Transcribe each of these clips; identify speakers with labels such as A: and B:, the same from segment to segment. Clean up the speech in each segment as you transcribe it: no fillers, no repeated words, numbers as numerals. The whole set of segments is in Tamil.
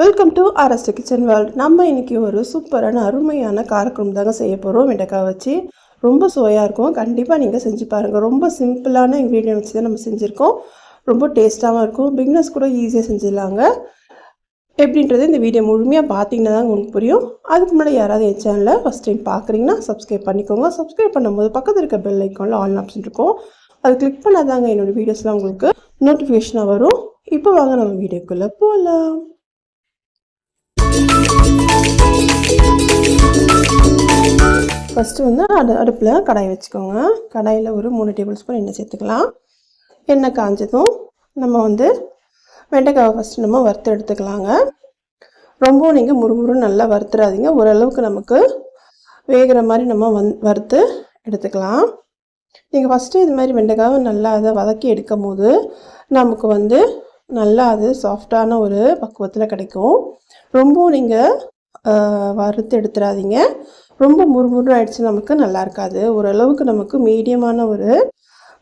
A: Welcome to RST kitchen world. நம்ம இன்றைக்கி ஒரு சூப்பரான அருமையான காரக்குழம்பு தாங்க செய்ய போகிறோம். வெண்டைக்காய் வச்சு ரொம்ப சுவையாக இருக்கும். கண்டிப்பாக நீங்கள் செஞ்சு பாருங்கள். ரொம்ப சிம்பிளான இன்க்ரீடியன்ட் வச்சு தான் நம்ம செஞ்சுருக்கோம். ரொம்ப டேஸ்ட்டாகவும் இருக்கும். பிகினர்ஸ் கூட ஈஸியாக செஞ்சிடலாங்க. எப்படின்றது இந்த வீடியோ முழுமையாக பார்த்தீங்கன்னா தான் உங்களுக்கு புரியும். அதுக்கு முன்னாடி யாராவது என் சேனலில் ஃபஸ்ட் டைம் பார்க்குறீங்கன்னா சப்ஸ்கிரைப் பண்ணிக்கோங்க. சப்ஸ்கிரைப் பண்ணும்போது பக்கத்தில் இருக்க பெல் ஐக்கானில் ஆல் ஆப்ஷன் இருக்கும். அது கிளிக் பண்ணாதாங்க என்னோடய வீடியோஸ்லாம் உங்களுக்கு நோட்டிஃபிகேஷனாக வரும். இப்போ வாங்க நம்ம வீடியோக்குள்ளே போகலாம். ஃபஸ்ட்டு வந்து அடுப்பில் கடாய் வச்சுக்கோங்க. கடாயில் ஒரு 3 டேபிள் ஸ்பூன் எண்ணெய் சேர்த்துக்கலாம். எண்ணெய் காஞ்சதும் நம்ம வந்து வெண்டைக்காவை ஃபஸ்ட்டு நம்ம வறுத்து எடுத்துக்கலாங்க. ரொம்பவும் நீங்கள் முறுமுறுன்னு நல்லா வறுத்துறாதீங்க. ஓரளவுக்கு நமக்கு வேகிற மாதிரி நம்ம வறுத்து எடுத்துக்கலாம். நீங்கள் ஃபஸ்ட்டு இது மாதிரி வெண்டைக்காவை நல்லா அதை வதக்கி எடுக்கும் போது நமக்கு வந்து நல்லா அது சாஃப்டான ஒரு பக்குவத்தில் கிடைக்கும். ரொம்பவும் நீங்கள் வறுத்து எடுத்துடாதீங்க. ரொம்ப முறுமுறு ஆகிடுச்சு நமக்கு நல்லா இருக்காது. ஓரளவுக்கு நமக்கு மீடியமான ஒரு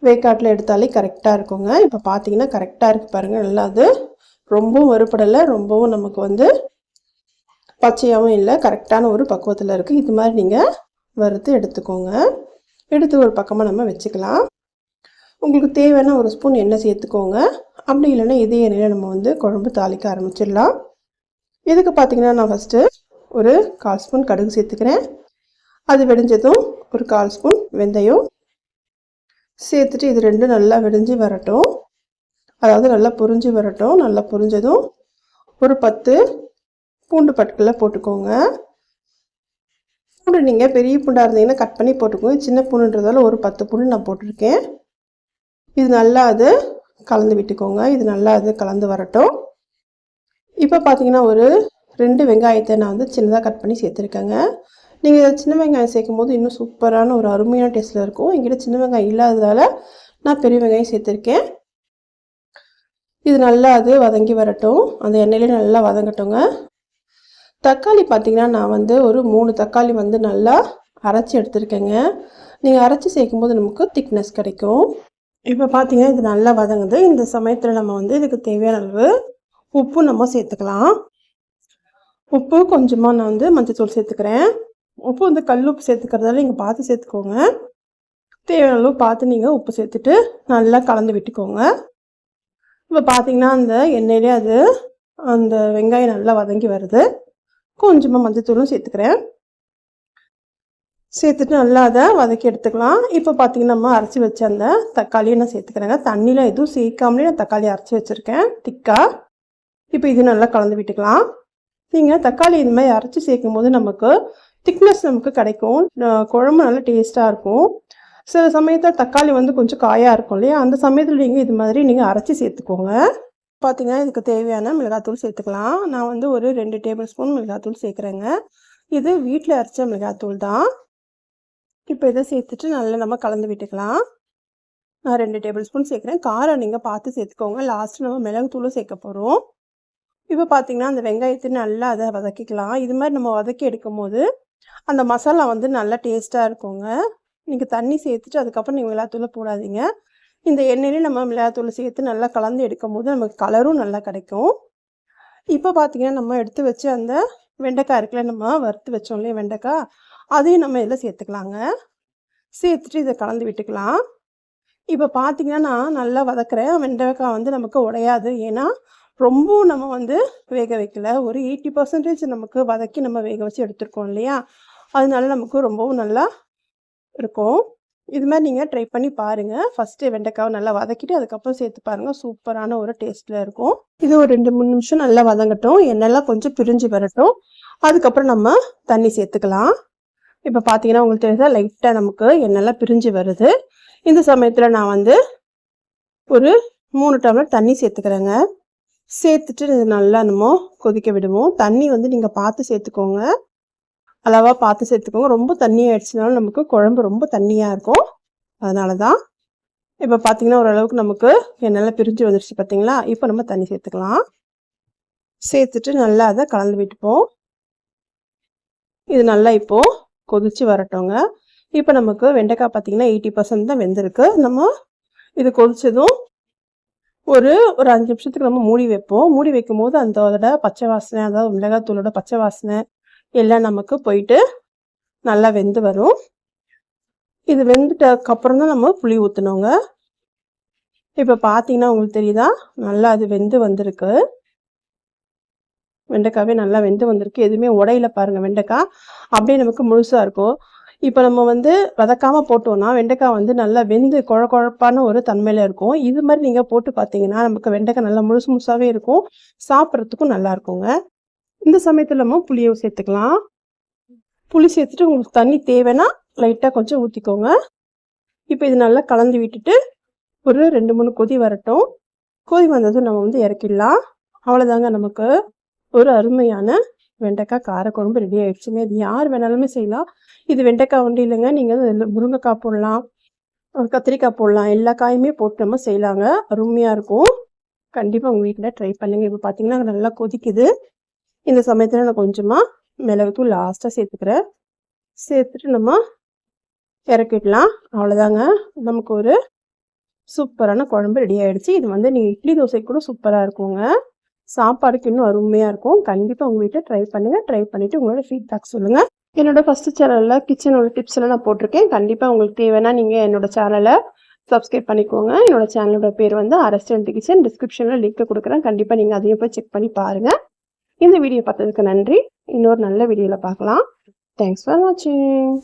A: வேக்காட்டில் எடுத்தாலே கரெக்டாக இருக்குங்க. இப்போ பார்த்தீங்கன்னா கரெக்டாக இருக்குது பாருங்கள். நல்லா அது ரொம்பவும் வறுபடலை, ரொம்பவும் நமக்கு வந்து பச்சையாகவும் இல்லை, கரெக்டான ஒரு பக்குவத்தில் இருக்குது. இது மாதிரி நீங்கள் வறுத்து எடுத்துக்கோங்க. எடுத்து ஒரு பக்கமாக நம்ம வச்சுக்கலாம். உங்களுக்கு தேவையான ஒரு ஸ்பூன் எண்ணெய் சேர்த்துக்கோங்க. அப்படி இல்லைன்னா இதே எண்ணெயில் நம்ம வந்து குழம்பு தாளிக்க ஆரம்பிச்சிடலாம். இதுக்கு பார்த்தீங்கன்னா நான் ஃபஸ்ட்டு ஒரு 1/4 ஸ்பூன் கடுகு சேர்த்துக்கிறேன். அது வெடிஞ்சதும் ஒரு 1/4 ஸ்பூன் வெந்தயம் சேர்த்துட்டு இது ரெண்டும் நல்லா வெடிஞ்சு வரட்டும். அதாவது நல்லா பொரிஞ்சு வரட்டும். நல்லா பொரிஞ்சதும் ஒரு 10 பூண்டு பற்களை போட்டுக்கோங்க. பூண்டு நீங்கள் பெரிய பூண்டாக இருந்தீங்கன்னா கட் பண்ணி போட்டுக்கோங்க. சின்ன பூண்டுன்றதால ஒரு 10 பூண்டு நான் போட்டிருக்கேன். இது நல்லா அது கலந்து விட்டுக்கோங்க. இது நல்லா அது கலந்து வரட்டும். இப்போ பார்த்தீங்கன்னா ஒரு 2 வெங்காயத்தை நான் வந்து சின்னதாக கட் பண்ணி சேர்த்துருக்கேங்க. நீங்கள் சின்ன வெங்காயம் சேர்க்கும் போது இன்னும் சூப்பரான ஒரு அருமையான டேஸ்ட்டில் இருக்கும். என்கிட்ட சின்ன வெங்காயம் இல்லாததால் நான் பெரிய வெங்காயம் சேர்த்துருக்கேன். இது நல்லா அது வதங்கி வரட்டும். அந்த எண்ணெயிலே நல்லா வதங்கட்டுங்க. தக்காளி பார்த்திங்கன்னா நான் வந்து ஒரு 3 தக்காளி வந்து நல்லா அரைச்சி எடுத்துருக்கேங்க. நீங்கள் அரைச்சி சேர்க்கும் போது நமக்கு திக்னஸ் கிடைக்கும். இப்போ பார்த்தீங்கன்னா இது நல்லா வதங்குது. இந்த சமயத்தில் நம்ம வந்து இதுக்கு தேவையான அளவு உப்பு நம்ம சேர்த்துக்கலாம். உப்பு கொஞ்சமாக நான் வந்து மஞ்சத்தூள் சேர்த்துக்கிறேன். உப்பு வந்து கல் உப்பு சேர்த்துக்கிறதால நீங்கள் பார்த்து சேர்த்துக்கோங்க. தேவையான அளவு பார்த்து நீங்கள் உப்பு சேர்த்துட்டு நல்லா கலந்து விட்டுக்கோங்க. இப்போ பார்த்தீங்கன்னா அந்த எண்ணெயிலே அது அந்த வெங்காயம் நல்லா வதங்கி வருது. கொஞ்சமாக மஞ்சத்தூளும் சேர்த்துக்கிறேன். சேர்த்துட்டு நல்லா அதை வதக்கி எடுத்துக்கலாம். இப்போ பார்த்தீங்கன்னா நம்ம அரைச்சி வச்ச அந்த தக்காளியை நான் சேர்த்துக்கிறேங்க. தண்ணியில் எதுவும் சேர்க்காமலே நான் தக்காளி அரைச்சி வச்சுருக்கேன் திக்காக. இப்போ இது நல்லா கலந்து விட்டுக்கலாம். நீங்கள் தக்காளி இது மாதிரி அரைச்சி சேர்க்கும் போது நமக்கு திக்னஸ் நமக்கு கிடைக்கும். குழம்பு நல்லா டேஸ்ட்டாக இருக்கும். சில சமயத்தில் தக்காளி வந்து கொஞ்சம் காயாக இருக்கும் இல்லையா, அந்த சமயத்தில் நீங்கள் இது மாதிரி நீங்கள் அரைச்சி சேர்த்துக்கோங்க. பார்த்தீங்கன்னா இதுக்கு தேவையான மிளகாத்தூள் சேர்த்துக்கலாம். நான் வந்து ஒரு 2 டேபிள் ஸ்பூன் மிளகாத்தூள் சேர்க்குறேங்க. இது வீட்டில் அரைச்ச மிளகாத்தூள் தான். இப்போ இதை சேர்த்துட்டு நல்லா நம்ம கலந்து விட்டுக்கலாம். நான் 2 டேபிள் ஸ்பூன் சேர்க்குறேன். காரம் நீங்கள் பார்த்து சேர்த்துக்கோங்க. லாஸ்ட்டு நம்ம மிளகுத்தூளும் சேர்க்க போகிறோம். இப்போ பார்த்தீங்கன்னா அந்த வெங்காயத்தை நல்லா அதை வதக்கிக்கலாம். இது மாதிரி நம்ம வதக்கி எடுக்கும் போது அந்த மசாலா வந்து நல்லா டேஸ்ட்டாக இருக்குங்க. நீங்கள் தண்ணி சேர்த்துட்டு அதுக்கப்புறம் நீங்கள் மிளகாத்தூளை போடாதீங்க. இந்த எண்ணெயிலே நம்ம மிளகாத்தூளை சேர்த்து நல்லா கலந்து எடுக்கும் போது நமக்கு கலரும் நல்லா கிடைக்கும். இப்போ பார்த்தீங்கன்னா நம்ம எடுத்து வச்சு அந்த வெண்டைக்காய் இருக்குல்ல, நம்ம வறுத்து வச்சோம் இல்லையா வெண்டைக்காய், அதையும் நம்ம இதில் சேர்த்துக்கலாங்க. சேர்த்துட்டு இதை கலந்து விட்டுக்கலாம். இப்போ பார்த்தீங்கன்னா நான் நல்லா வதக்குறேன். வெண்டைக்காய் வந்து நமக்கு உடையாது. ஏன்னா ரொம்பவும் நம்ம வந்து வேக வைக்கல. ஒரு 80% நமக்கு வதக்கி நம்ம வேக வச்சு எடுத்துருக்கோம் இல்லையா, அதனால நமக்கு ரொம்பவும் நல்லா இருக்கும். இது மாதிரி நீங்கள் ட்ரை பண்ணி பாருங்கள். ஃபஸ்ட்டு வெண்டைக்காவை நல்லா வதக்கிட்டு அதுக்கப்புறம் சேர்த்து பாருங்கள். சூப்பரான ஒரு டேஸ்ட்டில் இருக்கும். இது ஒரு 2-3 நிமிஷம் நல்லா வதங்கட்டும். எண்ணெய்லாம் கொஞ்சம் பிரிஞ்சு வரட்டும். அதுக்கப்புறம் நம்ம தண்ணி சேர்த்துக்கலாம். இப்போ பார்த்தீங்கன்னா உங்களுக்கு தெரியுதா, லைட்டாக நமக்கு எண்ணெய்லாம் பிரிஞ்சு வருது. இந்த சமயத்தில் நான் வந்து ஒரு 3 டம்ளர் தண்ணி சேர்த்துக்கிறேங்க. சேர்த்துட்டு இது நல்லா நம்ம கொதிக்க விடுவோம். தண்ணி வந்து நீங்கள் பார்த்து சேர்த்துக்கோங்க. அளவாக பார்த்து சேர்த்துக்கோங்க. ரொம்ப தண்ணி ஆயிடுச்சுனாலும் நமக்கு குழம்பு ரொம்ப தண்ணியாக இருக்கும். அதனால தான். இப்போ பார்த்தீங்கன்னா ஓரளவுக்கு நமக்கு எண்ணெய்லாம் பிரிஞ்சு வந்துடுச்சு பார்த்தீங்களா. இப்போ நம்ம தண்ணி சேர்த்துக்கலாம். சேர்த்துட்டு நல்லா அதை கலந்து விட்டுப்போம். இது நல்லா இப்போது கொதித்து வரட்டோங்க. இப்போ நமக்கு வெண்டைக்காய் பார்த்தீங்கன்னா 80% தான் வெந்திருக்கு. நம்ம இது கொதிச்சதும் ஒரு ஒரு 5 நிமிஷத்துக்கு நம்ம மூடி வைப்போம். மூடி வைக்கும்போது அதோட பச்சை வாசனை, அதாவது மிளகாத்தூளோட பச்சை வாசனை எல்லாம் நமக்கு போயிட்டு நல்லா வெந்து வரும். இது வெந்துட்டதுக்கப்புறம் தான் நம்ம புளி ஊற்றணுங்க. இப்போ பார்த்தீங்கன்னா உங்களுக்கு தெரியுதா, நல்லா அது வெந்து வந்திருக்கு. வெண்டைக்காவே நல்லா வெந்து வந்திருக்கு. எதுவுமே உடையில பாருங்கள், வெண்டைக்காய் அப்படியே நமக்கு முழுசாக இருக்கும். இப்போ நம்ம வதக்காமல் போட்டோம்னா வெண்டைக்காய் நல்லா வெந்து குழப்பான ஒரு தன்மையில் இருக்கும். இது மாதிரி நீங்கள் போட்டு பார்த்தீங்கன்னா நமக்கு வெண்டைக்காய் நல்லா முழுசு முழுசாகவே இருக்கும், சாப்பிட்றதுக்கும் நல்லா இருக்குங்க. இந்த சமயத்தில் நம்ம புளியை சேர்த்துக்கலாம். புளி சேர்த்துட்டு உங்களுக்கு தண்ணி தேவைன்னா லைட்டாக கொஞ்சம் ஊற்றிக்கோங்க. இப்போ இது நல்லா கலந்து விட்டுட்டு ஒரு 2-3 கொதி வரட்டும். கொதி வந்ததும் நம்ம இறக்கிடலாம். அவ்வளோதாங்க, நமக்கு ஒரு அருமையான வெண்டைக்காய் காரக்குழம்பு ரெடி ஆயிடுச்சுங்க. இது யார் வேணாலுமே செய்யலாம். இது வெண்டைக்காய் ஒன்றும் இல்லைங்க, நீங்கள் முருங்கைக்காய் போடலாம், கத்திரிக்காய் போடலாம், எல்லா காயுமே போட்டு நம்ம செய்யலாங்க. அருமையாக இருக்கும். கண்டிப்பாக உங்கள் வீட்டில் ட்ரை பண்ணுங்கள். இப்போ பார்த்தீங்கன்னா நல்லா கொதிக்குது. இந்த சமயத்தில் நான் கொஞ்சமாக மிளகுத்தூள் லாஸ்ட்டாக சேர்த்துக்கிறேன். சேர்த்துட்டு நம்ம இறக்கிடலாம். அவ்வளோதாங்க, நமக்கு ஒரு சூப்பரான குழம்பு ரெடி ஆகிடுச்சு. இது நீங்கள் இட்லி தோசைக்கு கூட சூப்பராக இருக்குங்க. சாப்பாடுக்கு இன்னும் அருமையாக இருக்கும். கண்டிப்பாக உங்கள் வீட்டில் ட்ரை பண்ணுங்கள். ட்ரை பண்ணிவிட்டு உங்களோட ஃபீட்பேக் சொல்லுங்கள். என்னோடய ஃபஸ்ட்டு சேனலில் கிச்சனோட டிப்ஸ் எல்லாம் நான் போட்டிருக்கேன். கண்டிப்பாக உங்களுக்கு தேவைன்னா நீங்கள் என்னோடய சேனலை சப்ஸ்கிரைப் பண்ணிக்கோங்க. என்னோடய சேனலோட பேர் ரெஸ்டாரண்ட் கிச்சன். டிஸ்கிரிப்ஷனில் லிங்க் கொடுக்குறேன். கண்டிப்பாக நீங்கள் அதையும் போய் செக் பண்ணி பாருங்கள். இந்த வீடியோ பார்த்ததுக்கு நன்றி. இன்னொரு நல்ல வீடியோவில் பார்க்கலாம். தேங்க்ஸ் ஃபார் வாட்சிங்.